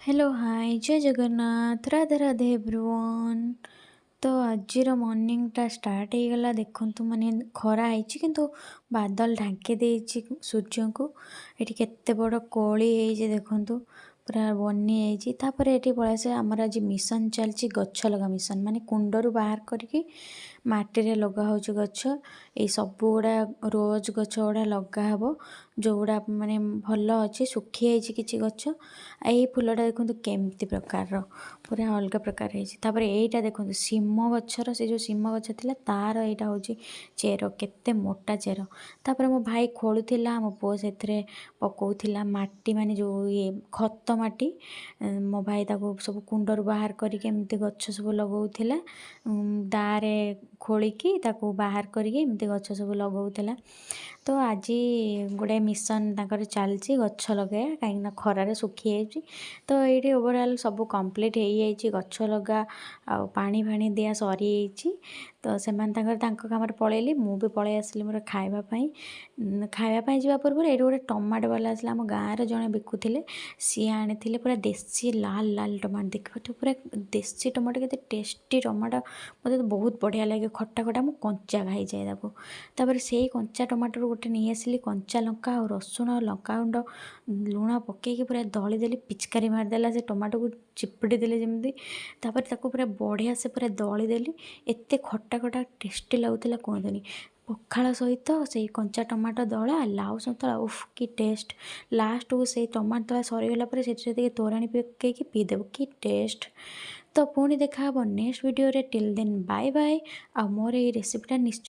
Hello hi जय Jagannath Radhe Radhe everyone. तो आजिर मॉर्निंगटा start हो गला देखंतु माने खरा होइछि किंतु बादल ढांकी देइछि सूर्य को। एठी केते बड़ कोली होइछि देखंतु पूरा बन्नी होइछि। तापर एठी पळासे हमर आज मिशन चलछि गच्छ लगा मिशन माने कुंडरू बाहर करके माटी रे लगा होछि गच्छ। ए सब गुडा रोज गच्छ गुडा लगा हबो जो गुडा माने भल अछि सुखी होइछि किछि गच्छ। एई फुलटा देखंतु केमती प्रकार रो पूरा अलग प्रकार होइछि। तापर एइटा देखंतु सीम गच्छर से जो सीम गच्छ थिला तार एइटा होछि चेरो केते मोटा चेरो। तापर मो भाई खोलुथिला मो पो सेथरे पकोउथिला माटी माने जो ये खत माटी मो भाई ताको सब कुंडर बाहर करके एमती गच्छ सब लगाउथिला दारे खोलिकी ताको बाहर करके एमती गच्छ सब लगाउथिला। तो आज गोटे मिशन ताकर चलछि गच्छ लगाया कहीं खरारे सुखी जाइछि। तो ये ओवरऑल सब कंप्लीट हो जाइछि गच्छ लगा आ पानी फाणी दिया सरी जाइछि। तो सेमान तांकर काम पळेली मु भी पळे आसली मोर खाइबा जावा पूर्व ये गोटे टमाटो वाला आसला आम गाँव जड़े बिकुले सी आनी पूरा देसी लाल लाल टमाटो देखिए पूरा देसी टमाटो के टेस्टी टमाटो मतलब बहुत बढ़िया लगे खट्टा खट्टा मु कंचा खाई जाए ताको। तापर से कंचा टमाटो गोटे नहीं आसली कंचा लंका और रसुण और लंका गुंड लुण पकईकि पूरा दली देली पिचकारी मारदेला से टमाटो को चिपुड़ी देली जमी। तापर ताको पूरा बढ़िया से पूरा दली देली एते खट्टा खट्टा टेस्टी लगुला कहतनी पखाल सहित से कंचा टमाटो दला लाउ सतला उफ कि टेस्ट। लास्ट को से टमाटो दला सरीगला से तोराणी पकईकि पीदेव कि टेस्ट। तो पुणी देखा नेक्स्ट वीडियो रे टिल देन बाय बाय। आ मोर ये रेसिपीटा निश्चय